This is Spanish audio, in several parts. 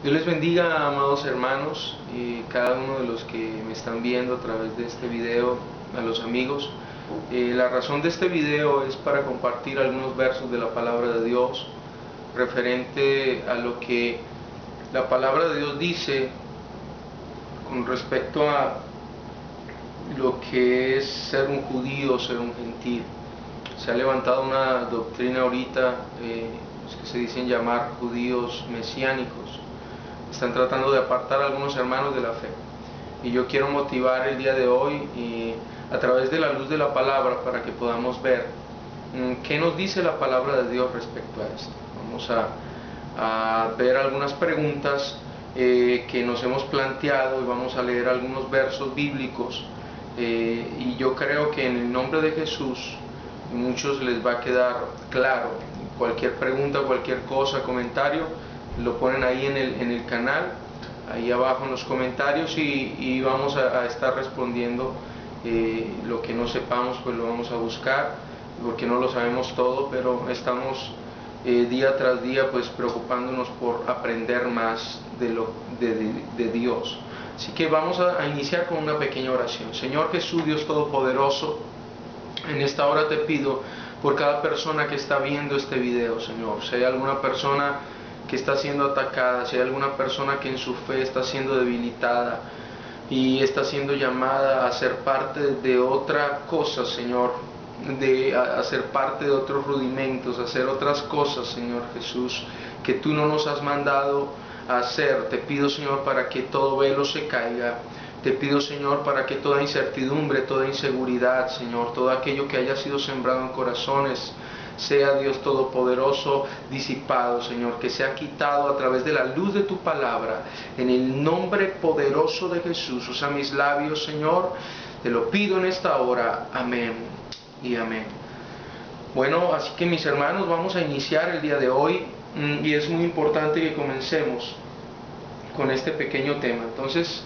Dios les bendiga, amados hermanos, y cada uno de los que me están viendo a través de este video, a los amigos. La razón de este video es para compartir algunos versos de la palabra de Dios referente a lo que la palabra de Dios dice con respecto a lo que es ser un judío, ser un gentil. Se ha levantado una doctrina ahorita, los que se dicen llamar judíos mesiánicos. Están tratando de apartar a algunos hermanos de la fe. Y yo quiero motivar el día de hoy a través de la luz de la palabra para que podamos ver qué nos dice la palabra de Dios respecto a esto. Vamos a ver algunas preguntas que nos hemos planteado y vamos a leer algunos versos bíblicos. Y yo creo que en el nombre de Jesús a muchos les va a quedar claro. Cualquier pregunta, cualquier cosa, comentario, lo ponen ahí en el canal, ahí abajo en los comentarios, y vamos a estar respondiendo. Lo que no sepamos pues lo vamos a buscar, porque no lo sabemos todo, pero estamos día tras día pues preocupándonos por aprender más de Dios. Así que vamos a iniciar con una pequeña oración. Señor Jesús, Dios Todopoderoso, en esta hora te pido por cada persona que está viendo este video, Señor. Si hay alguna persona que está siendo atacada, si hay alguna persona que en su fe está siendo debilitada y está siendo llamada a ser parte de otra cosa, Señor, a ser parte de otros rudimentos, a hacer otras cosas, Señor Jesús, que tú no nos has mandado a hacer. Te pido, Señor, para que todo velo se caiga. Te pido, Señor, para que toda incertidumbre, toda inseguridad, Señor, todo aquello que haya sido sembrado en corazones, sea, Dios Todopoderoso, disipado, Señor, que sea quitado a través de la luz de tu palabra. En el nombre poderoso de Jesús, usa mis labios, Señor, te lo pido en esta hora. Amén y amén. Bueno, así que mis hermanos, vamos a iniciar el día de hoy, y es muy importante que comencemos con este pequeño tema. Entonces,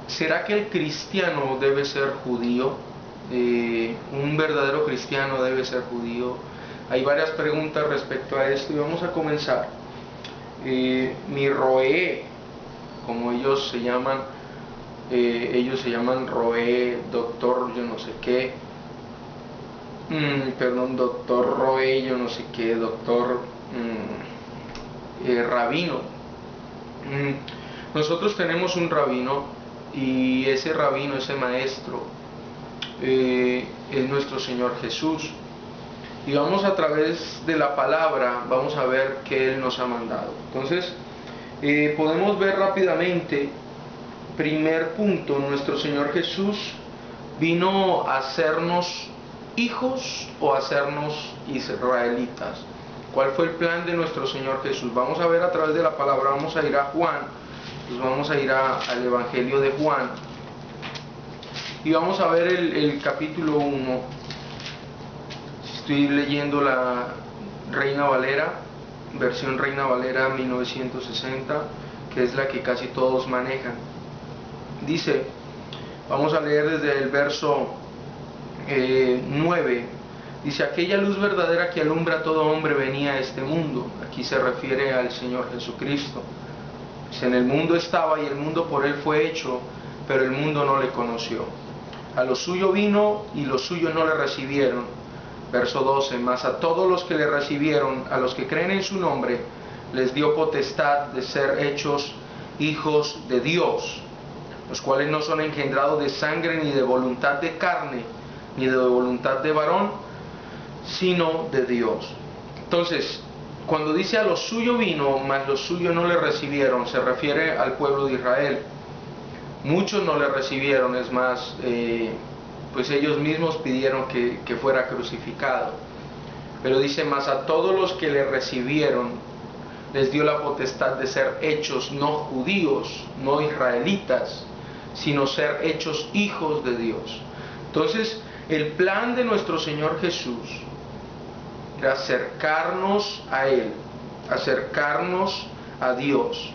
¿será que el cristiano debe ser judío? ¿Un verdadero cristiano debe ser judío? Hay varias preguntas respecto a esto y vamos a comenzar. Mi roé, como ellos se llaman roé, doctor yo no sé qué, doctor roé yo no sé qué, doctor rabino. Nosotros tenemos un rabino, y ese rabino, ese maestro, es nuestro Señor Jesús. Y vamos a través de la palabra, vamos a ver qué Él nos ha mandado. Entonces, podemos ver rápidamente, primer punto, nuestro Señor Jesús vino a hacernos hijos o a hacernos israelitas. ¿Cuál fue el plan de nuestro Señor Jesús? Vamos a ver a través de la palabra, vamos a ir a Juan. Pues vamos a ir al Evangelio de Juan y vamos a ver el capítulo 1. Estoy leyendo la Reina Valera, versión Reina Valera 1960, que es la que casi todos manejan. Dice, vamos a leer desde el verso 9. Dice, aquella luz verdadera que alumbra a todo hombre venía a este mundo. Aquí se refiere al Señor Jesucristo. En el mundo estaba y el mundo por él fue hecho, pero el mundo no le conoció. A lo suyo vino y los suyos no le recibieron. Verso 12, mas a todos los que le recibieron, a los que creen en su nombre, les dio potestad de ser hechos hijos de Dios, los cuales no son engendrados de sangre, ni de voluntad de carne, ni de voluntad de varón, sino de Dios. Entonces, cuando dice a lo suyo vino, mas los suyos no le recibieron, se refiere al pueblo de Israel. Muchos no le recibieron, es más, pues ellos mismos pidieron que fuera crucificado. Pero dice, mas a todos los que le recibieron, les dio la potestad de ser hechos no judíos, no israelitas, sino ser hechos hijos de Dios. Entonces, el plan de nuestro Señor Jesús era acercarnos a Él, acercarnos a Dios.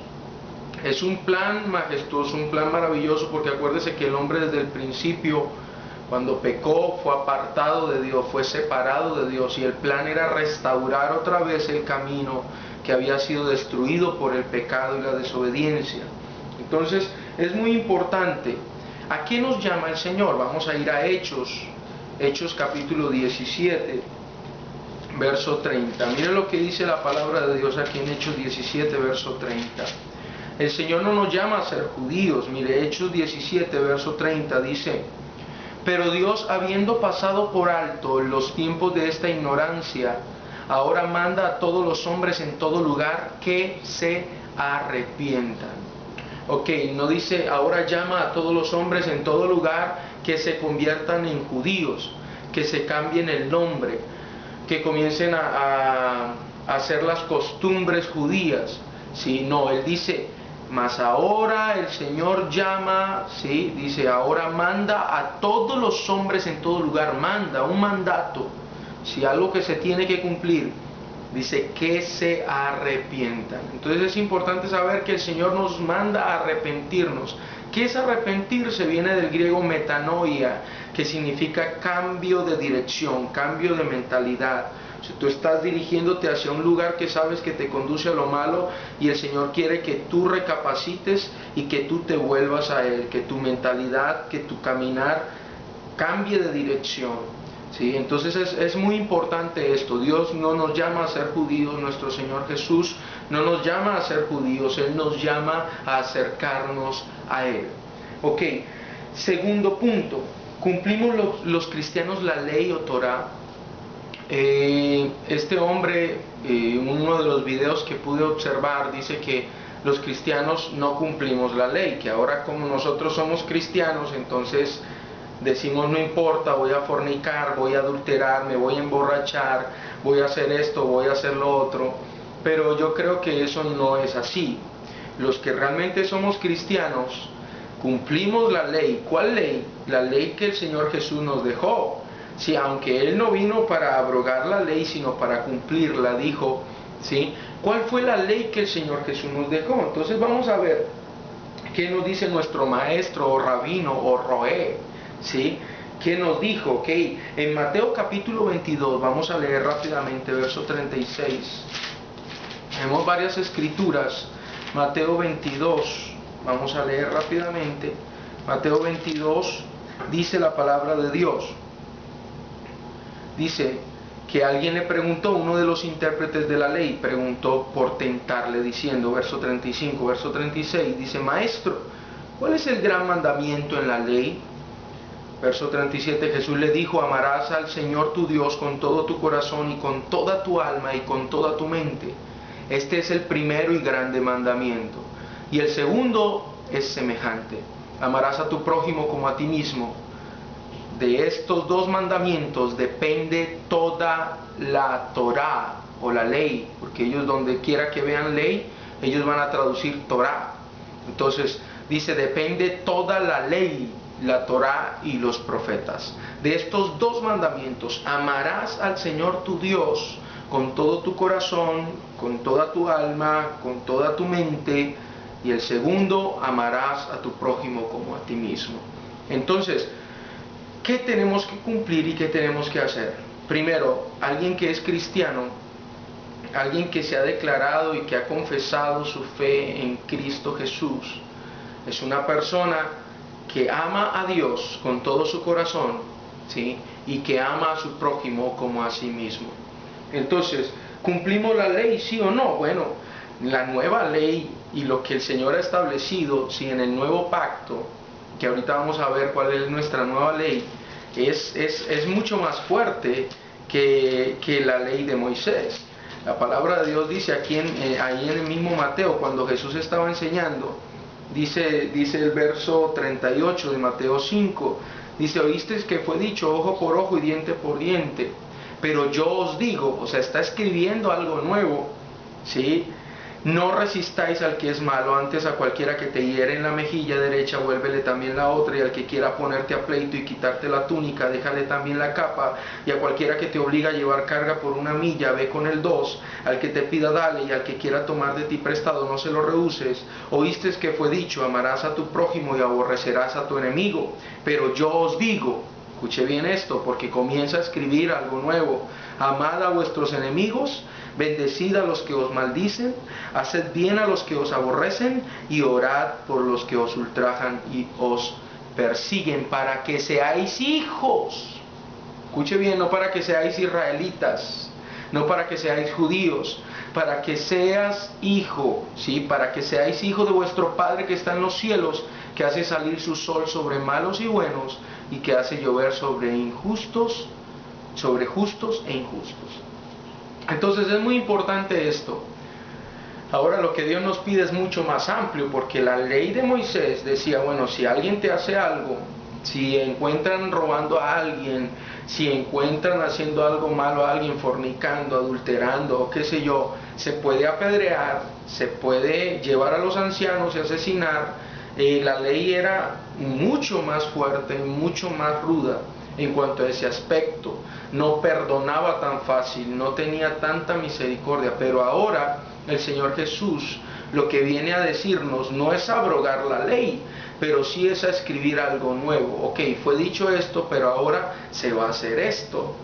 Es un plan majestuoso, un plan maravilloso, porque acuérdese que el hombre desde el principio Cuando pecó, fue apartado de Dios, fue separado de Dios, y el plan era restaurar otra vez el camino que había sido destruido por el pecado y la desobediencia. Entonces, es muy importante. ¿A qué nos llama el Señor? Vamos a ir a Hechos capítulo 17, verso 30. Mire lo que dice la palabra de Dios aquí en Hechos 17, verso 30. El Señor no nos llama a ser judíos. Mire, Hechos 17, verso 30 dice: pero Dios, habiendo pasado por alto los tiempos de esta ignorancia, ahora manda a todos los hombres en todo lugar que se arrepientan. Ok, no dice ahora llama a todos los hombres en todo lugar que se conviertan en judíos, que se cambien el nombre, que comiencen a hacer las costumbres judías. ¿Sí? No, él dice: mas ahora el Señor llama, ¿sí? Dice, ahora manda a todos los hombres en todo lugar, manda, un mandato, ¿sí? Algo que se tiene que cumplir. Dice que se arrepientan. Entonces es importante saber que el Señor nos manda a arrepentirnos. ¿Qué es arrepentirse? Viene del griego metanoia, que significa cambio de dirección, cambio de mentalidad. Si tú estás dirigiéndote hacia un lugar que sabes que te conduce a lo malo, y el Señor quiere que tú recapacites y que tú te vuelvas a Él, que tu mentalidad, que tu caminar cambie de dirección. ¿Sí? Entonces es muy importante esto. Dios no nos llama a ser judíos, nuestro Señor Jesús no nos llama a ser judíos, Él nos llama a acercarnos a Él. Ok, segundo punto, ¿cumplimos los cristianos la ley o Torah? Este hombre, uno de los videos que pude observar, dice que los cristianos no cumplimos la ley, que ahora como nosotros somos cristianos, entonces decimos no importa, voy a fornicar, voy a adulterar, me voy a emborrachar, voy a hacer esto, voy a hacer lo otro. Pero yo creo que eso no es así. Los que realmente somos cristianos cumplimos la ley. ¿Cuál ley? La ley que el Señor Jesús nos dejó. Sí, aunque Él no vino para abrogar la ley, sino para cumplirla, dijo, ¿sí? ¿Cuál fue la ley que el Señor Jesús nos dejó? Entonces vamos a ver qué nos dice nuestro maestro o rabino o roé, ¿sí? ¿Qué nos dijo? Ok, en Mateo capítulo 22, vamos a leer rápidamente, verso 36. Tenemos varias escrituras. Mateo 22, vamos a leer rápidamente. Mateo 22, dice la palabra de Dios. Dice que alguien le preguntó, uno de los intérpretes de la ley, preguntó por tentarle diciendo, verso 35, verso 36, dice: maestro, ¿cuál es el gran mandamiento en la ley? Verso 37, Jesús le dijo: amarás al Señor tu Dios con todo tu corazón y con toda tu alma y con toda tu mente. Este es el primero y grande mandamiento. Y el segundo es semejante: amarás a tu prójimo como a ti mismo. De estos dos mandamientos depende toda la Torá o la ley, porque ellos donde quiera que vean ley, ellos van a traducir Torá. Entonces dice, depende toda la ley, la Torá y los profetas. De estos dos mandamientos: amarás al Señor tu Dios con todo tu corazón, con toda tu alma, con toda tu mente, y el segundo, amarás a tu prójimo como a ti mismo. Entonces, ¿qué tenemos que cumplir y qué tenemos que hacer? Primero, alguien que es cristiano, alguien que se ha declarado y que ha confesado su fe en Cristo Jesús, es una persona que ama a Dios con todo su corazón, ¿sí? Y que ama a su prójimo como a sí mismo. Entonces, ¿cumplimos la ley, sí o no? Bueno, la nueva ley y lo que el Señor ha establecido, sí, en el nuevo pacto, que ahorita vamos a ver cuál es nuestra nueva ley, es mucho más fuerte que la ley de Moisés. La palabra de Dios dice aquí ahí en el mismo Mateo, cuando Jesús estaba enseñando, dice el verso 38 de Mateo 5, dice: oísteis que fue dicho ojo por ojo y diente por diente, pero yo os digo, o sea, está escribiendo algo nuevo, ¿sí? No resistáis al que es malo, antes a cualquiera que te hiere en la mejilla derecha, vuélvele también la otra, y al que quiera ponerte a pleito y quitarte la túnica, déjale también la capa, y a cualquiera que te obliga a llevar carga por una milla, ve con el 2, al que te pida dale, y al que quiera tomar de ti prestado no se lo rehuses. Oísteis que fue dicho, amarás a tu prójimo y aborrecerás a tu enemigo, pero yo os digo, Escuche bien esto, porque comienza a escribir algo nuevo. Amad a vuestros enemigos, bendecid a los que os maldicen, haced bien a los que os aborrecen y orad por los que os ultrajan y os persiguen, para que seáis hijos. Escuche bien, no para que seáis israelitas, no para que seáis judíos, para que seas hijo, ¿sí? Para que seáis hijo de vuestro Padre que está en los cielos, que hace salir su sol sobre malos y buenos, y que hace llover sobre injustos, sobre justos e injustos. Entonces es muy importante esto. Ahora lo que Dios nos pide es mucho más amplio, porque la ley de Moisés decía, bueno, si alguien te hace algo, si encuentran robando a alguien, si encuentran haciendo algo malo a alguien, fornicando, adulterando o qué sé yo, se puede apedrear, se puede llevar a los ancianos y asesinar. La ley era mucho más fuerte, mucho más ruda en cuanto a ese aspecto. No perdonaba tan fácil, no tenía tanta misericordia, pero ahora el Señor Jesús lo que viene a decirnos no es abrogar la ley, pero sí es a escribir algo nuevo. Ok, fue dicho esto, pero ahora se va a hacer esto.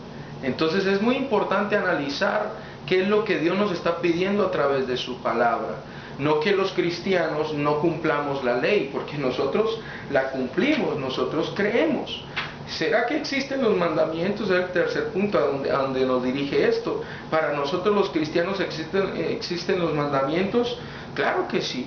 Entonces es muy importante analizar qué es lo que Dios nos está pidiendo a través de su palabra. No que los cristianos no cumplamos la ley, porque nosotros la cumplimos, nosotros creemos. ¿Será que existen los mandamientos? Es el tercer punto a donde nos dirige esto. Para nosotros los cristianos existen los mandamientos. Claro que sí,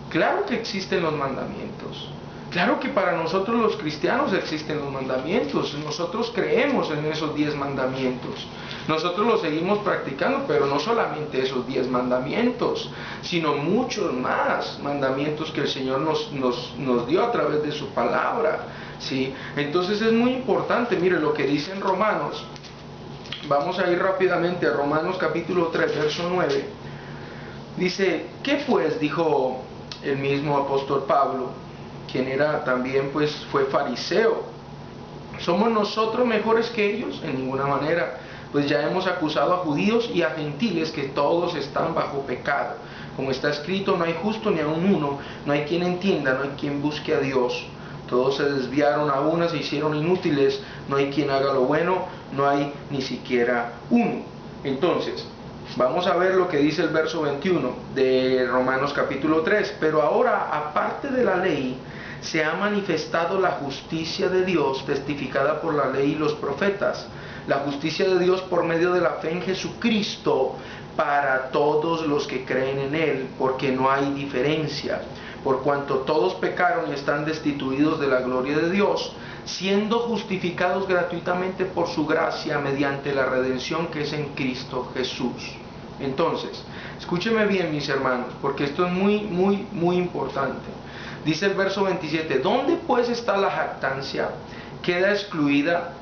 claro que existen los mandamientos. Claro que para nosotros los cristianos existen los mandamientos. Nosotros creemos en esos 10 mandamientos. Nosotros los seguimos practicando, pero no solamente esos 10 mandamientos, sino muchos más mandamientos que el Señor nos dio a través de su palabra. ¿Sí? Entonces es muy importante, mire lo que dice en Romanos. Vamos a ir rápidamente a Romanos capítulo 3, verso 9. Dice, ¿qué pues? Dijo el mismo apóstol Pablo, quien era también pues fue fariseo. ¿Somos nosotros mejores que ellos? En ninguna manera, pues ya hemos acusado a judíos y a gentiles que todos están bajo pecado. Como está escrito, no hay justo ni aun uno, no hay quien entienda, no hay quien busque a Dios. Todos se desviaron a una, se hicieron inútiles, no hay quien haga lo bueno, no hay ni siquiera uno. Entonces, vamos a ver lo que dice el verso 21 de Romanos capítulo 3. Pero ahora, aparte de la ley, se ha manifestado la justicia de Dios, testificada por la ley y los profetas. La justicia de Dios por medio de la fe en Jesucristo, para todos los que creen en Él, porque no hay diferencia. Por cuanto todos pecaron y están destituidos de la gloria de Dios, siendo justificados gratuitamente por su gracia mediante la redención que es en Cristo Jesús. Entonces, escúcheme bien, mis hermanos, porque esto es muy importante. Dice el verso 27, ¿dónde pues está la jactancia? ¿Queda excluida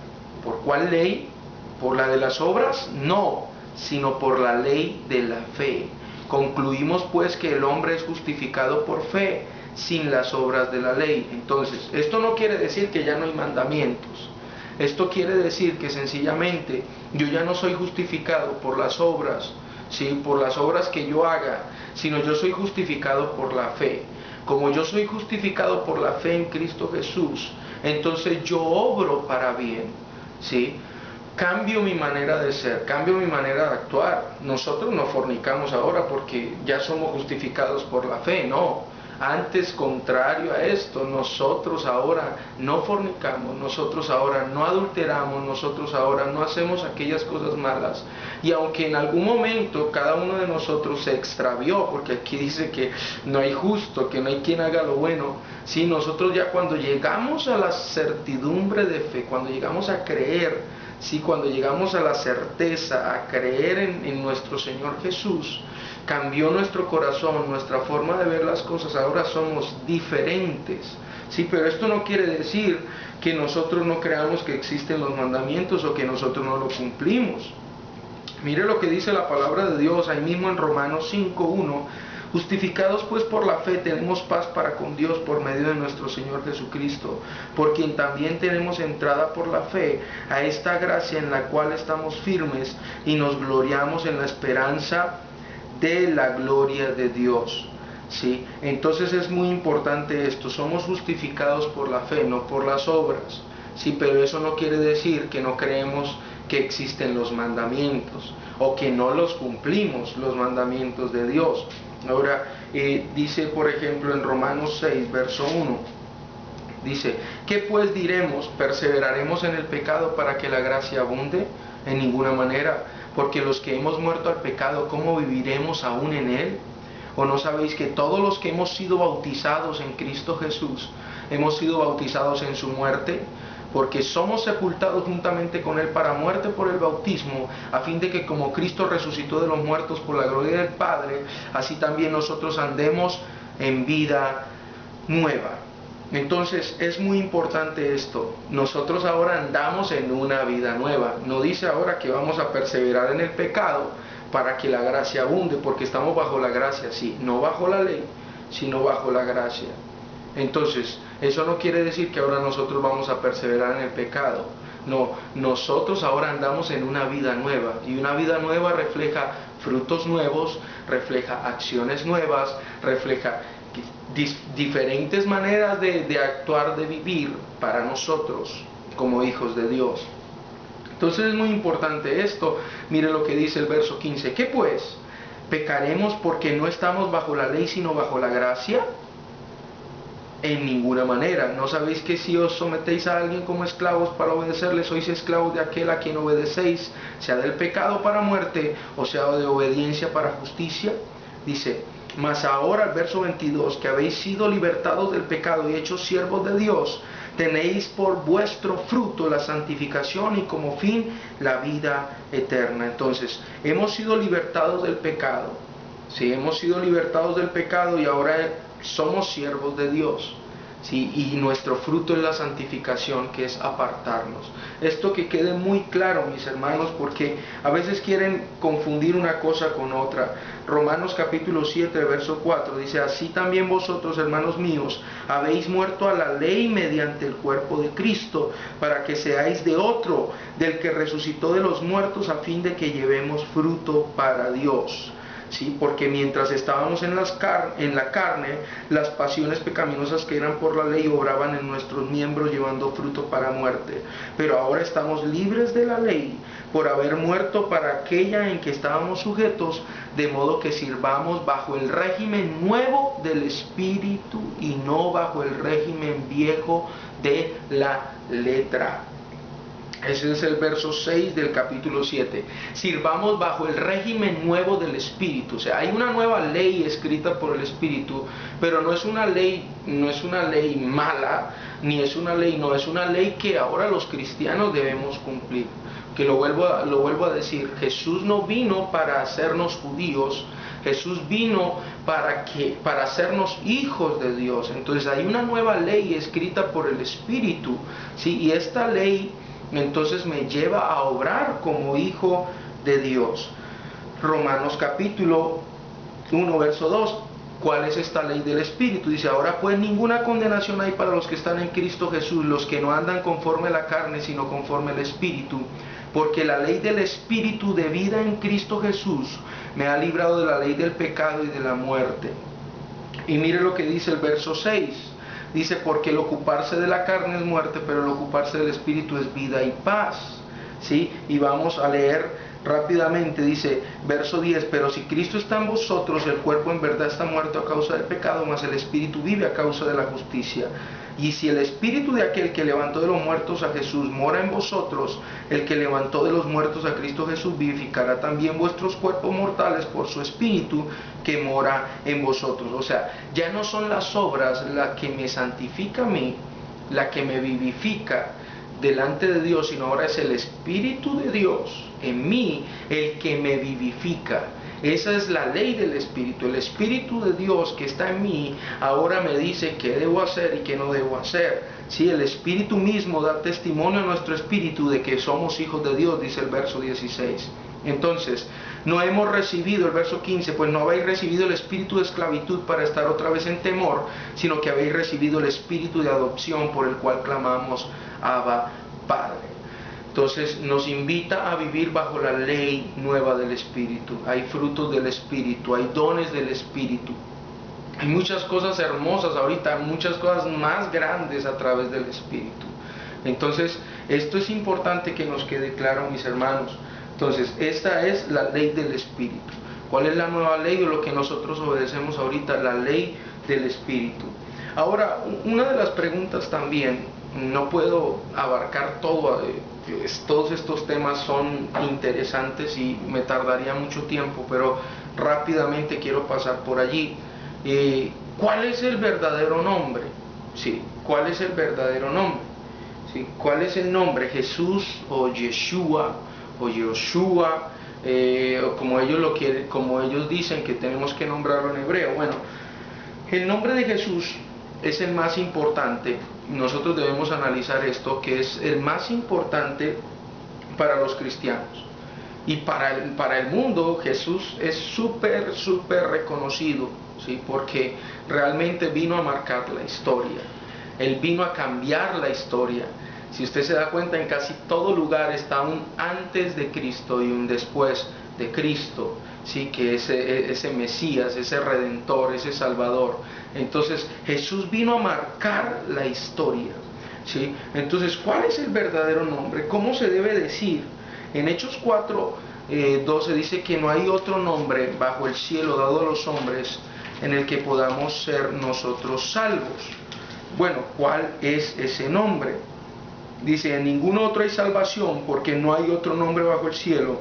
por cuál ley? ¿Por la de las obras? No, sino por la ley de la fe. Concluimos pues que el hombre es justificado por fe, sin las obras de la ley. Entonces, esto no quiere decir que ya no hay mandamientos. Esto quiere decir que sencillamente yo ya no soy justificado por las obras, ¿sí? Por las obras que yo haga, sino yo soy justificado por la fe. Como yo soy justificado por la fe en Cristo Jesús, entonces yo obro para bien, ¿sí? Cambio mi manera de ser, cambio mi manera de actuar. Nosotros no fornicamos ahora porque ya somos justificados por la fe, no. Antes, contrario a esto, nosotros ahora no fornicamos, nosotros ahora no adulteramos, nosotros ahora no hacemos aquellas cosas malas. Y aunque en algún momento cada uno de nosotros se extravió, porque aquí dice que no hay justo, que no hay quien haga lo bueno, sí, nosotros ya cuando llegamos a la certidumbre de fe, cuando llegamos a creer, sí, cuando llegamos a la certeza, a creer en nuestro Señor Jesús, cambió nuestro corazón, nuestra forma de ver las cosas, ahora somos diferentes. Sí, pero esto no quiere decir que nosotros no creamos que existen los mandamientos o que nosotros no los cumplimos. Mire lo que dice la palabra de Dios ahí mismo en Romanos 5:1. Justificados pues por la fe tenemos paz para con Dios por medio de nuestro Señor Jesucristo, por quien también tenemos entrada por la fe a esta gracia en la cual estamos firmes y nos gloriamos en la esperanza de la gloria de Dios. ¿Sí? Entonces es muy importante esto, somos justificados por la fe, no por las obras. Sí, pero eso no quiere decir que no creemos que existen los mandamientos o que no los cumplimos, los mandamientos de Dios. Ahora, dice por ejemplo en Romanos 6, verso 1, dice: ¿qué pues diremos? ¿Perseveraremos en el pecado para que la gracia abunde? En ninguna manera, porque los que hemos muerto al pecado, ¿cómo viviremos aún en él? ¿O no sabéis que todos los que hemos sido bautizados en Cristo Jesús, hemos sido bautizados en su muerte? Porque somos sepultados juntamente con él para muerte por el bautismo, a fin de que como Cristo resucitó de los muertos por la gloria del Padre, así también nosotros andemos en vida nueva. Entonces es muy importante esto. Nosotros ahora andamos en una vida nueva. No dice ahora que vamos a perseverar en el pecado para que la gracia abunde, porque estamos bajo la gracia, sí, no bajo la ley, sino bajo la gracia. Entonces, eso no quiere decir que ahora nosotros vamos a perseverar en el pecado. No, nosotros ahora andamos en una vida nueva, y una vida nueva refleja frutos nuevos, refleja acciones nuevas, refleja diferentes maneras de actuar, de vivir para nosotros como hijos de Dios. Entonces es muy importante esto. Mire lo que dice el verso 15. ¿Qué pues? ¿Pecaremos porque no estamos bajo la ley sino bajo la gracia? En ninguna manera. ¿No sabéis que si os sometéis a alguien como esclavos para obedecerle, sois esclavos de aquel a quien obedecéis, sea del pecado para muerte o sea de obediencia para justicia? Dice: mas ahora, el verso 22, que habéis sido libertados del pecado y hechos siervos de Dios, tenéis por vuestro fruto la santificación y como fin la vida eterna. Entonces, hemos sido libertados del pecado. Sí, hemos sido libertados del pecado y ahora somos siervos de Dios. Sí, y nuestro fruto es la santificación, que es apartarnos. Esto que quede muy claro, mis hermanos, porque a veces quieren confundir una cosa con otra. Romanos capítulo 7, verso 4 dice: así también vosotros, hermanos míos, habéis muerto a la ley mediante el cuerpo de Cristo, para que seáis de otro, del que resucitó de los muertos, a fin de que llevemos fruto para Dios. ¿Sí? Porque mientras estábamos en la carne, las pasiones pecaminosas que eran por la ley obraban en nuestros miembros, llevando fruto para muerte. Pero ahora estamos libres de la ley, por haber muerto para aquella en que estábamos sujetos, de modo que sirvamos bajo el régimen nuevo del Espíritu y no bajo el régimen viejo de la letra. Ese es el verso 6 del capítulo 7. Sirvamos bajo el régimen nuevo del Espíritu. O sea, hay una nueva ley escrita por el Espíritu, pero no es una ley mala, ni es una ley que ahora los cristianos debemos cumplir. Que lo vuelvo a decir, Jesús no vino para hacernos judíos, Jesús vino para hacernos hijos de Dios. Entonces hay una nueva ley escrita por el Espíritu, ¿sí? Y esta ley entonces me lleva a obrar como hijo de Dios. Romanos capítulo 1, verso 2. ¿Cuál es esta ley del Espíritu? Dice: ahora pues ninguna condenación hay para los que están en Cristo Jesús, los que no andan conforme a la carne, sino conforme al Espíritu. Porque la ley del Espíritu de vida en Cristo Jesús me ha librado de la ley del pecado y de la muerte. Y mire lo que dice el verso 6. Dice: porque el ocuparse de la carne es muerte, pero el ocuparse del Espíritu es vida y paz. ¿Sí? Y vamos a leer rápidamente. Dice, verso 10: pero si Cristo está en vosotros, el cuerpo en verdad está muerto a causa del pecado, mas el Espíritu vive a causa de la justicia. Y si el Espíritu de aquel que levantó de los muertos a Jesús mora en vosotros, el que levantó de los muertos a Cristo Jesús vivificará también vuestros cuerpos mortales por su Espíritu que mora en vosotros. O sea, ya no son las obras la que me santifica a mí, la que me vivifica delante de Dios, sino ahora es el Espíritu de Dios en mí el que me vivifica. Esa es la ley del Espíritu. El Espíritu de Dios que está en mí ahora me dice qué debo hacer y qué no debo hacer. Sí, el Espíritu mismo da testimonio a nuestro espíritu de que somos hijos de Dios, dice el verso 16. Entonces, no hemos recibido, el verso 15, pues no habéis recibido el espíritu de esclavitud para estar otra vez en temor, sino que habéis recibido el espíritu de adopción por el cual clamamos: Abba, Padre. Entonces nos invita a vivir bajo la ley nueva del Espíritu. Hay frutos del Espíritu, hay dones del Espíritu. Hay muchas cosas hermosas ahorita, muchas cosas más grandes a través del Espíritu. Entonces, esto es importante que nos quede claro, mis hermanos. Entonces, esta es la ley del Espíritu. ¿Cuál es la nueva ley o lo que nosotros obedecemos ahorita? La ley del Espíritu. Ahora, una de las preguntas también, no puedo abarcar todo, todos estos temas son interesantes y me tardaría mucho tiempo, pero rápidamente quiero pasar por allí. ¿Cuál es el verdadero nombre? Sí, ¿cuál es el verdadero nombre? Sí, ¿cuál es el nombre? ¿Jesús o Yeshua o Yoshua? O como ellos lo quieren, como ellos dicen que tenemos que nombrarlo en hebreo. Bueno, el nombre de Jesús es el más importante. Nosotros debemos analizar esto, que es el más importante para los cristianos. Y para el mundo Jesús es súper reconocido, ¿sí? Porque realmente vino a marcar la historia. Él vino a cambiar la historia. Si usted se da cuenta, en casi todo lugar está un antes de Cristo y un después de Cristo, ¿sí? Que ese Mesías, ese Redentor, ese Salvador. Entonces Jesús vino a marcar la historia, ¿sí? Entonces, ¿cuál es el verdadero nombre? ¿Cómo se debe decir? En Hechos 4:12 dice que no hay otro nombre bajo el cielo dado a los hombres en el que podamos ser nosotros salvos. Bueno, ¿cuál es ese nombre? Dice, en ningún otro hay salvación, porque no hay otro nombre bajo el cielo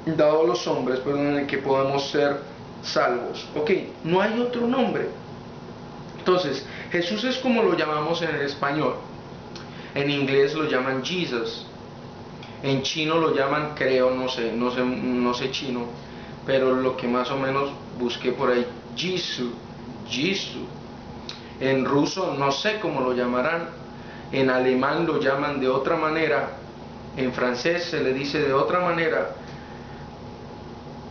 dado a los hombres, en el que podamos ser salvos. Ok, no hay otro nombre. Entonces, Jesús es como lo llamamos en el español. En inglés lo llaman Jesus. En chino lo llaman, creo, no sé chino, pero lo que más o menos busqué por ahí, Jisoo. En ruso no sé cómo lo llamarán. En alemán lo llaman de otra manera, en francés se le dice de otra manera,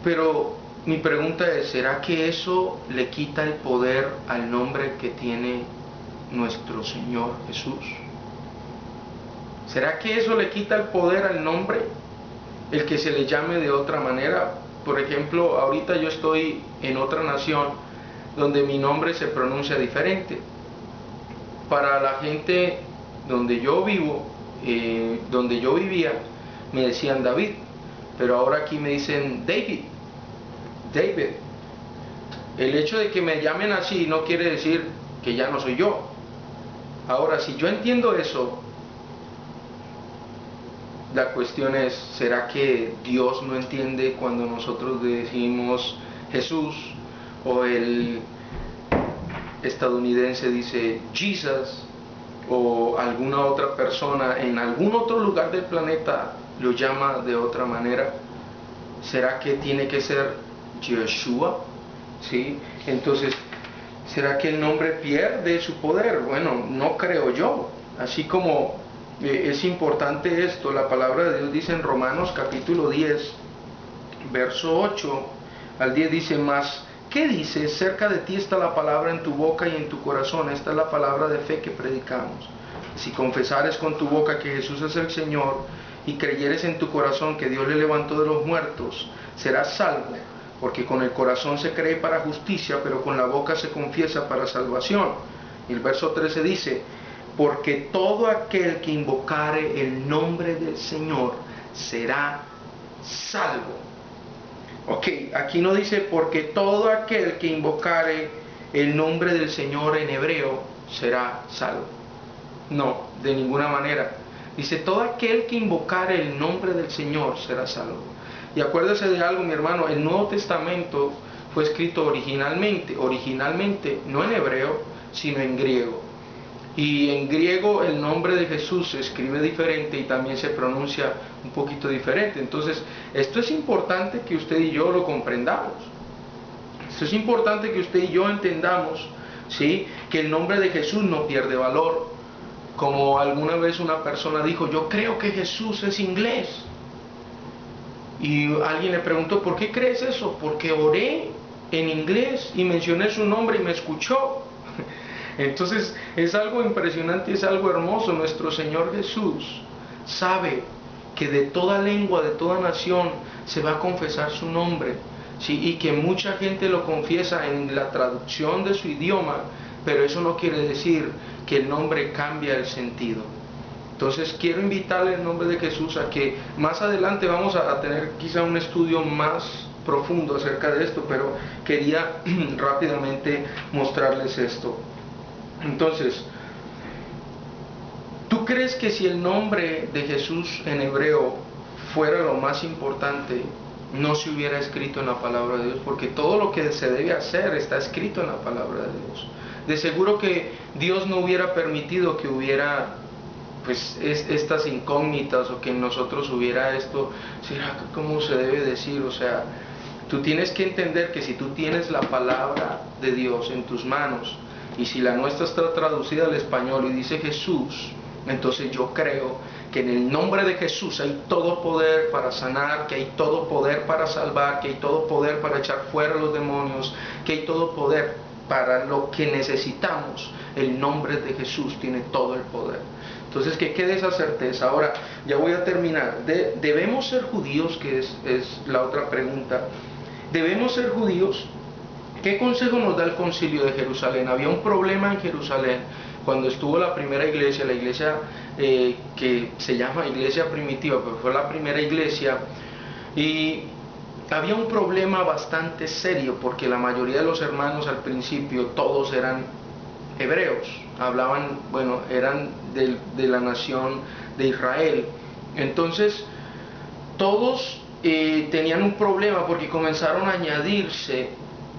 pero mi pregunta es, ¿será que eso le quita el poder al nombre que tiene nuestro Señor Jesús? ¿Será que eso le quita el poder al nombre, el que se le llame de otra manera? Por ejemplo, ahorita yo estoy en otra nación donde mi nombre se pronuncia diferente. Para la gente donde yo vivo, donde yo vivía, me decían David, pero ahora aquí me dicen David. El hecho de que me llamen así no quiere decir que ya no soy yo. Ahora, si yo entiendo eso, la cuestión es, ¿será que Dios no entiende cuando nosotros decimos Jesús? O el estadounidense dice Jesus, o alguna otra persona en algún otro lugar del planeta lo llama de otra manera. ¿Será que tiene que ser Yeshua? ¿Sí? Entonces, ¿será que el nombre pierde su poder? Bueno, no creo yo. Así como es importante esto, la palabra de Dios dice en Romanos capítulo 10, verso 8 al 10, dice más. ¿Qué dice? Cerca de ti está la palabra en tu boca y en tu corazón. Esta es la palabra de fe que predicamos. Si confesares con tu boca que Jesús es el Señor y creyeres en tu corazón que Dios le levantó de los muertos, serás salvo. Porque con el corazón se cree para justicia, pero con la boca se confiesa para salvación. Y el verso 13 dice, porque todo aquel que invocare el nombre del Señor será salvo. Ok, aquí no dice porque todo aquel que invocare el nombre del Señor en hebreo será salvo. No, de ninguna manera. Dice todo aquel que invocare el nombre del Señor será salvo. Y acuérdese de algo, mi hermano, el Nuevo Testamento fue escrito originalmente no en hebreo, sino en griego. Y en griego el nombre de Jesús se escribe diferente y también se pronuncia un poquito diferente. Entonces, esto es importante que usted y yo lo comprendamos. Esto es importante que usted y yo entendamos, ¿sí? Que el nombre de Jesús no pierde valor. Como alguna vez una persona dijo, yo creo que Jesús es inglés. Y alguien le preguntó, ¿por qué crees eso? Porque oré en inglés y mencioné su nombre y me escuchó. Entonces es algo impresionante, es algo hermoso. Nuestro Señor Jesús sabe que de toda lengua, de toda nación se va a confesar su nombre, ¿sí? Y que mucha gente lo confiesa en la traducción de su idioma, pero eso no quiere decir que el nombre cambia el sentido. Entonces quiero invitarle en nombre de Jesús a que más adelante vamos a tener quizá un estudio más profundo acerca de esto, pero quería rápidamente mostrarles esto. Entonces, ¿tú crees que si el nombre de Jesús en hebreo fuera lo más importante, no se hubiera escrito en la palabra de Dios? Porque todo lo que se debe hacer está escrito en la palabra de Dios. De seguro que Dios no hubiera permitido que hubiera pues estas incógnitas, o que en nosotros hubiera esto, ¿será cómo se debe decir? O sea, tú tienes que entender que si tú tienes la palabra de Dios en tus manos, y si la nuestra está traducida al español y dice Jesús, entonces yo creo que en el nombre de Jesús hay todo poder para sanar, que hay todo poder para salvar, que hay todo poder para echar fuera los demonios, que hay todo poder para lo que necesitamos. El nombre de Jesús tiene todo el poder. Entonces, que quede esa certeza. Ahora, ya voy a terminar. ¿Debemos ser judíos? Que es la otra pregunta. ¿Debemos ser judíos? ¿Qué consejo nos da el Concilio de Jerusalén? Había un problema en Jerusalén cuando estuvo la primera iglesia, la iglesia que se llama iglesia primitiva, pero fue la primera iglesia, y había un problema bastante serio porque la mayoría de los hermanos al principio todos eran hebreos, hablaban, bueno, eran de la nación de Israel. Entonces todos tenían un problema porque comenzaron a añadirse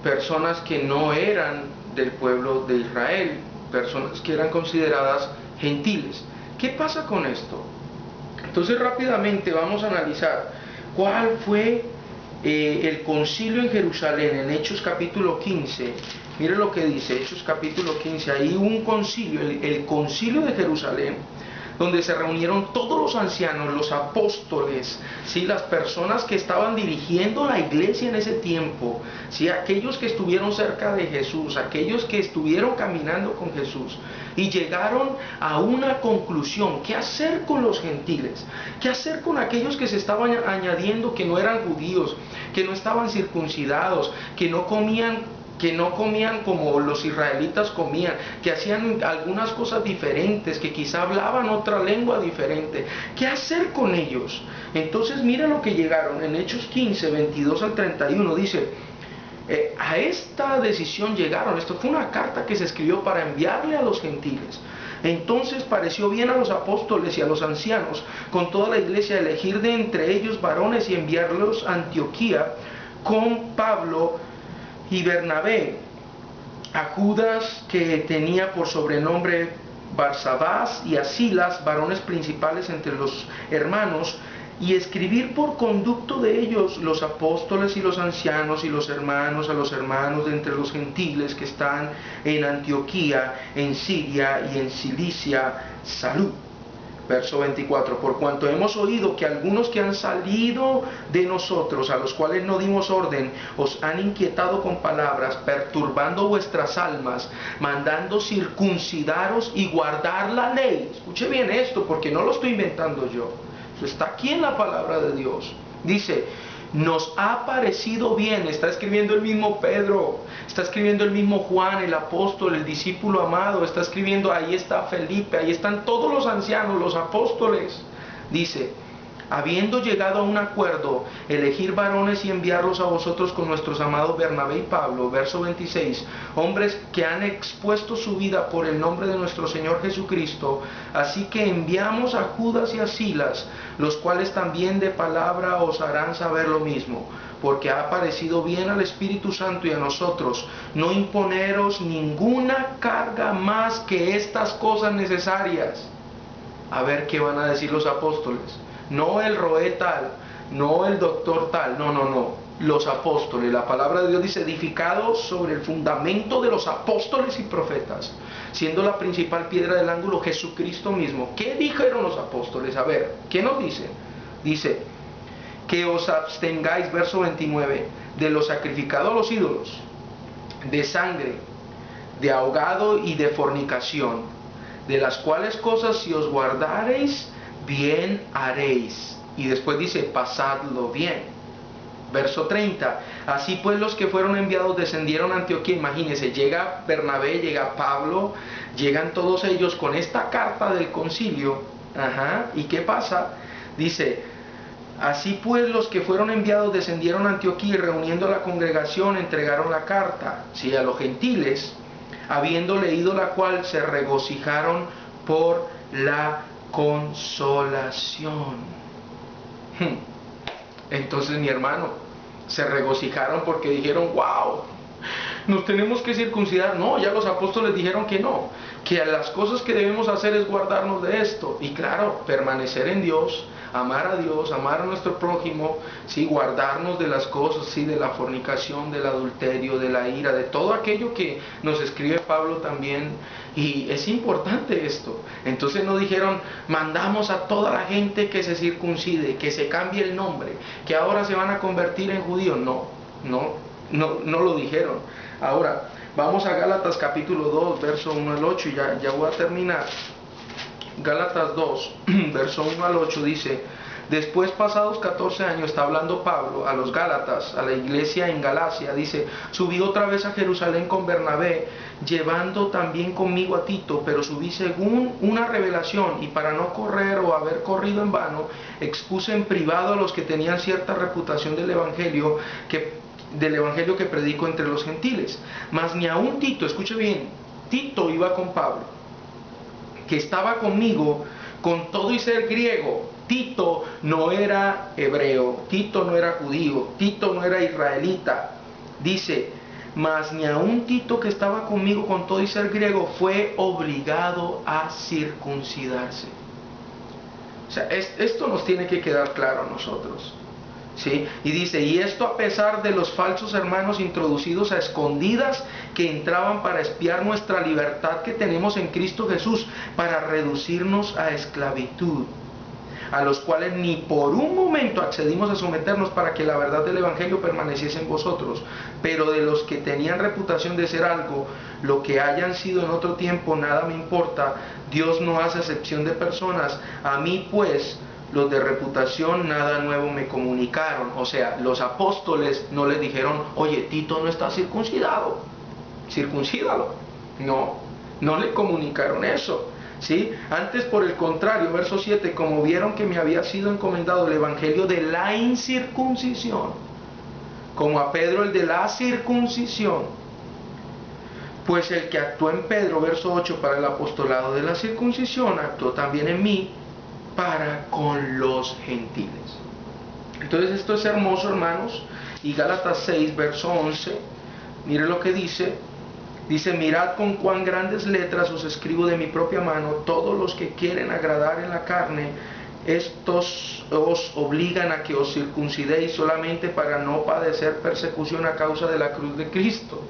personas que no eran del pueblo de Israel, personas que eran consideradas gentiles. ¿Qué pasa con esto? Entonces rápidamente vamos a analizar cuál fue el concilio en Jerusalén en Hechos capítulo 15. Mire lo que dice Hechos capítulo 15. Ahí hubo un concilio, el concilio de Jerusalén, donde se reunieron todos los ancianos, los apóstoles, ¿sí? Las personas que estaban dirigiendo la iglesia en ese tiempo, ¿sí? Aquellos que estuvieron cerca de Jesús, aquellos que estuvieron caminando con Jesús, y llegaron a una conclusión: ¿qué hacer con los gentiles? ¿Qué hacer con aquellos que se estaban añadiendo, que no eran judíos, que no estaban circuncidados, que no comían como los israelitas comían, que hacían algunas cosas diferentes, que quizá hablaban otra lengua diferente? ¿Qué hacer con ellos? Entonces mira lo que llegaron en Hechos 15, 22 al 31, dice: a esta decisión llegaron. Esto fue una carta que se escribió para enviarle a los gentiles. Entonces pareció bien a los apóstoles y a los ancianos con toda la iglesia elegir de entre ellos varones y enviarlos a Antioquía con Pablo y Bernabé, a Judas, que tenía por sobrenombre Barsabás, y a Silas, varones principales entre los hermanos, y escribir por conducto de ellos los apóstoles y los ancianos y los hermanos a los hermanos de entre los gentiles que están en Antioquía, en Siria y en Cilicia, salud. Verso 24: por cuanto hemos oído que algunos que han salido de nosotros, a los cuales no dimos orden, os han inquietado con palabras, perturbando vuestras almas, mandando circuncidaros y guardar la ley. Escuche bien esto, porque no lo estoy inventando yo. Eso está aquí en la palabra de Dios. Dice: nos ha parecido bien. Está escribiendo el mismo Pedro, está escribiendo el mismo Juan, el apóstol, el discípulo amado, está escribiendo, ahí está Felipe, ahí están todos los ancianos, los apóstoles. Dice: habiendo llegado a un acuerdo, elegir varones y enviarlos a vosotros con nuestros amados Bernabé y Pablo. Verso 26: hombres que han expuesto su vida por el nombre de nuestro Señor Jesucristo. Así que enviamos a Judas y a Silas, los cuales también de palabra os harán saber lo mismo, porque ha parecido bien al Espíritu Santo y a nosotros no imponeros ninguna carga más que estas cosas necesarias. A ver qué van a decir los apóstoles. No el roé tal, no el doctor tal, no, los apóstoles. La palabra de Dios dice: edificados sobre el fundamento de los apóstoles y profetas, siendo la principal piedra del ángulo Jesucristo mismo. ¿Qué dijeron los apóstoles? A ver, ¿qué nos dicen? Dice: que os abstengáis, verso 29, de lo sacrificado a los ídolos, de sangre, de ahogado y de fornicación, de las cuales cosas si os guardareis, bien haréis. Y después dice: pasadlo bien. Verso 30: así pues los que fueron enviados descendieron a Antioquía. Imagínense, llega Bernabé, llega Pablo, llegan todos ellos con esta carta del concilio Ajá. ¿Y qué pasa? Dice, así pues los que fueron enviados descendieron a Antioquía y reuniendo a la congregación entregaron la carta, ¿sí?, a los gentiles, habiendo leído la cual se regocijaron por la consolación. Entonces, mi hermano, se regocijaron porque dijeron, wow, nos tenemos que circuncidar. No, ya los apóstoles dijeron que no, que las cosas que debemos hacer es guardarnos de esto. Y claro, permanecer en Dios, amar a Dios, amar a nuestro prójimo, sí, guardarnos de las cosas, sí, de la fornicación, del adulterio, de la ira, de todo aquello que nos escribe Pablo también. Y es importante esto. Entonces no dijeron, mandamos a toda la gente que se circuncide, que se cambie el nombre, que ahora se van a convertir en judíos. No lo dijeron. Ahora, vamos a Gálatas capítulo 2, verso 1 al 8, y ya voy a terminar. Gálatas 2, verso 1 al 8 dice, después pasados 14 años, está hablando Pablo a los Gálatas, a la iglesia en Galacia, dice, subí otra vez a Jerusalén con Bernabé, llevando también conmigo a Tito, pero subí según una revelación, y para no correr o haber corrido en vano, expuse en privado a los que tenían cierta reputación del evangelio que predico entre los gentiles. Mas ni aun Tito, escuche bien, Tito iba con Pablo, que estaba conmigo, con todo y ser griego. Tito no era hebreo, Tito no era judío, Tito no era israelita. Dice, mas ni aun Tito, que estaba conmigo, con todo y ser griego, fue obligado a circuncidarse. O sea, esto nos tiene que quedar claro a nosotros. ¿Sí? Y dice, y esto a pesar de los falsos hermanos introducidos a escondidas que entraban para espiar nuestra libertad que tenemos en Cristo Jesús, para reducirnos a esclavitud, a los cuales ni por un momento accedimos a someternos para que la verdad del Evangelio permaneciese en vosotros. Pero de los que tenían reputación de ser algo, lo que hayan sido en otro tiempo, nada me importa. Dios no hace acepción de personas. A mí pues, los de reputación nada nuevo me comunicaron. O sea, los apóstoles no les dijeron, oye, Tito no está circuncidado, circuncídalo. No le comunicaron eso, ¿sí? Antes, por el contrario, verso 7, como vieron que me había sido encomendado el evangelio de la incircuncisión, como a Pedro el de la circuncisión, pues el que actuó en Pedro, verso 8, para el apostolado de la circuncisión, actuó también en mí para con los gentiles. Entonces esto es hermoso, hermanos. Y Gálatas 6, verso 11, mire lo que dice. Dice, mirad con cuán grandes letras os escribo de mi propia mano, todos los que quieren agradar en la carne, estos os obligan a que os circuncidéis solamente para no padecer persecución a causa de la cruz de Cristo.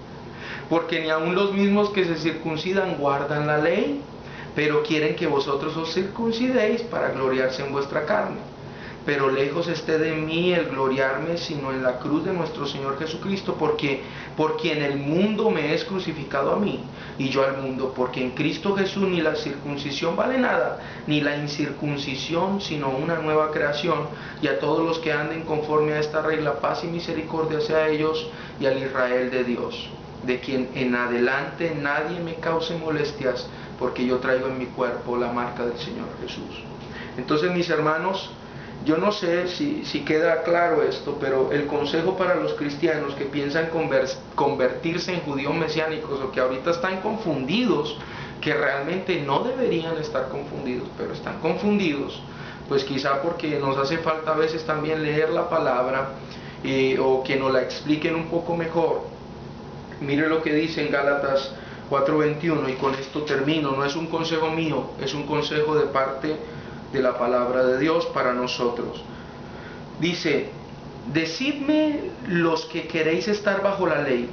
Porque ni aun los mismos que se circuncidan guardan la ley, pero quieren que vosotros os circuncidéis para gloriarse en vuestra carne. Pero lejos esté de mí el gloriarme, sino en la cruz de nuestro Señor Jesucristo, por quien el mundo me es crucificado a mí, y yo al mundo, porque en Cristo Jesús ni la circuncisión vale nada, ni la incircuncisión, sino una nueva creación. Y a todos los que anden conforme a esta regla, paz y misericordia sea a ellos y al Israel de Dios, de quien en adelante nadie me cause molestias, porque yo traigo en mi cuerpo la marca del Señor Jesús. Entonces, mis hermanos, yo no sé si queda claro esto, pero el consejo para los cristianos que piensan convertirse en judíos mesiánicos, o que ahorita están confundidos, que realmente no deberían estar confundidos, pero están confundidos, pues quizá porque nos hace falta a veces también leer la palabra, o que nos la expliquen un poco mejor. Mire lo que dice en Gálatas 4:21, y con esto termino. No es un consejo mío, es un consejo de parte de la palabra de Dios para nosotros. Dice, decidme los que queréis estar bajo la ley,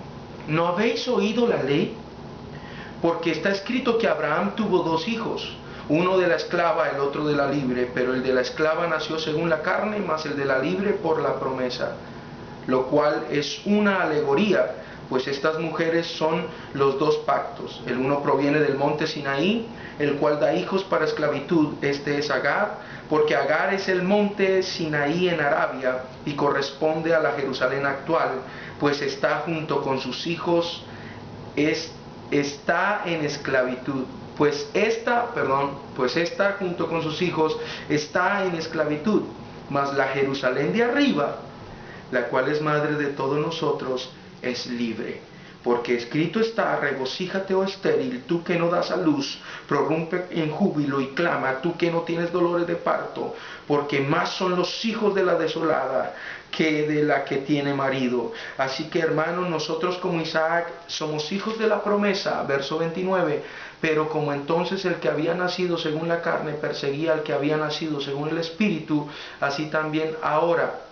¿no habéis oído la ley? Porque está escrito que Abraham tuvo dos hijos, uno de la esclava, el otro de la libre, pero el de la esclava nació según la carne, mas el de la libre por la promesa, lo cual es una alegoría, pues estas mujeres son los dos pactos. El uno proviene del monte Sinaí, el cual da hijos para esclavitud. Este es Agar, porque Agar es el monte Sinaí en Arabia y corresponde a la Jerusalén actual, pues está junto con sus hijos, está en esclavitud. pues esta junto con sus hijos está en esclavitud, mas la Jerusalén de arriba, la cual es madre de todos nosotros, es libre. Porque escrito está: regocíjate, oh estéril, tú que no das a luz, prorrumpe en júbilo y clama, tú que no tienes dolores de parto, porque más son los hijos de la desolada que de la que tiene marido. Así que, hermanos, nosotros como Isaac somos hijos de la promesa, verso 29, pero como entonces el que había nacido según la carne perseguía al que había nacido según el Espíritu, así también ahora.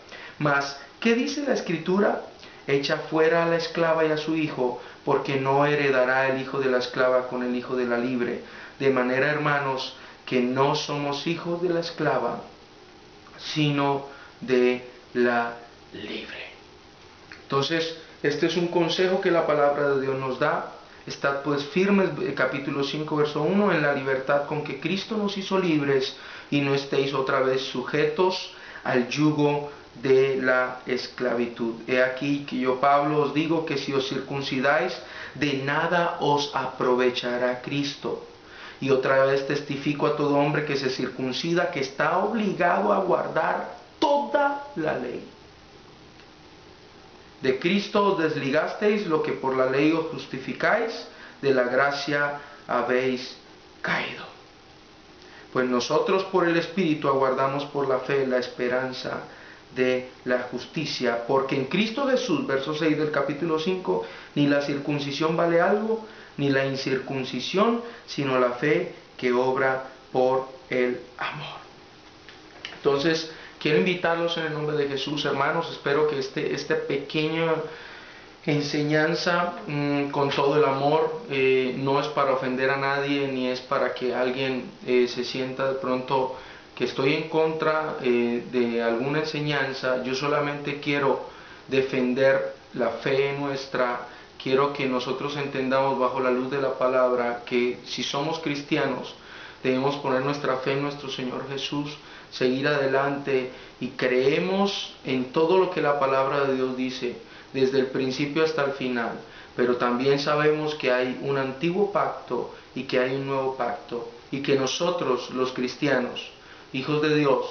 Mas, ¿qué dice la Escritura? Echa fuera a la esclava y a su hijo, porque no heredará el hijo de la esclava con el hijo de la libre. De manera, hermanos, que no somos hijos de la esclava, sino de la libre. Entonces, este es un consejo que la palabra de Dios nos da. Estad pues firmes, capítulo 5, verso 1, en la libertad con que Cristo nos hizo libres, y no estéis otra vez sujetos al yugo de la esclavitud. He aquí que yo, Pablo, os digo que si os circuncidáis, de nada os aprovechará Cristo. Y otra vez testifico a todo hombre que se circuncida que está obligado a guardar toda la ley. De Cristo os desligasteis, lo que por la ley os justificáis, de la gracia habéis caído. Pues nosotros por el Espíritu aguardamos por la fe la esperanza de la justicia, porque en Cristo Jesús, verso 6 del capítulo 5, ni la circuncisión vale algo, ni la incircuncisión, sino la fe que obra por el amor. Entonces, quiero invitarlos en el nombre de Jesús, hermanos. Espero que esta pequeña enseñanza, con todo el amor, no es para ofender a nadie, ni es para que alguien se sienta de pronto que estoy en contra de alguna enseñanza. Yo solamente quiero defender la fe nuestra. Quiero que nosotros entendamos bajo la luz de la palabra que si somos cristianos debemos poner nuestra fe en nuestro Señor Jesús, seguir adelante, y creemos en todo lo que la palabra de Dios dice, desde el principio hasta el final. Pero también sabemos que hay un antiguo pacto y que hay un nuevo pacto, y que nosotros, los cristianos, hijos de Dios,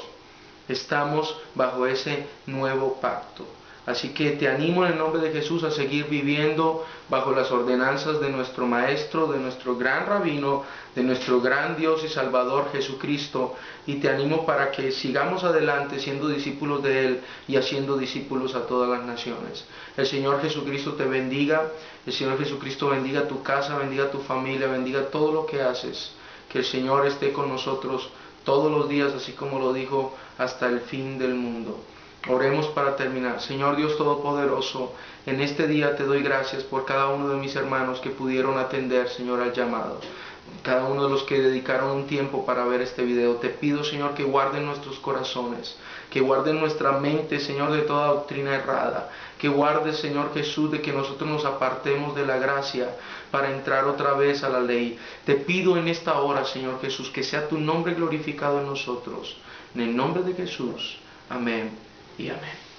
estamos bajo ese nuevo pacto. Así que te animo en el nombre de Jesús a seguir viviendo bajo las ordenanzas de nuestro Maestro, de nuestro gran Rabino, de nuestro gran Dios y Salvador Jesucristo, y te animo para que sigamos adelante siendo discípulos de Él y haciendo discípulos a todas las naciones. El Señor Jesucristo te bendiga, el Señor Jesucristo bendiga tu casa, bendiga tu familia, bendiga todo lo que haces. Que el Señor esté con nosotros todos los días, así como lo dijo, hasta el fin del mundo. Oremos para terminar. Señor Dios Todopoderoso, en este día te doy gracias por cada uno de mis hermanos que pudieron atender, Señor, al llamado. Cada uno de los que dedicaron un tiempo para ver este video. Te pido, Señor, que guarden nuestros corazones, que guarden nuestra mente, Señor, de toda doctrina errada. Que guardes, Señor Jesús, de que nosotros nos apartemos de la gracia para entrar otra vez a la ley. Te pido en esta hora, Señor Jesús, que sea tu nombre glorificado en nosotros. En el nombre de Jesús. Amén y amén.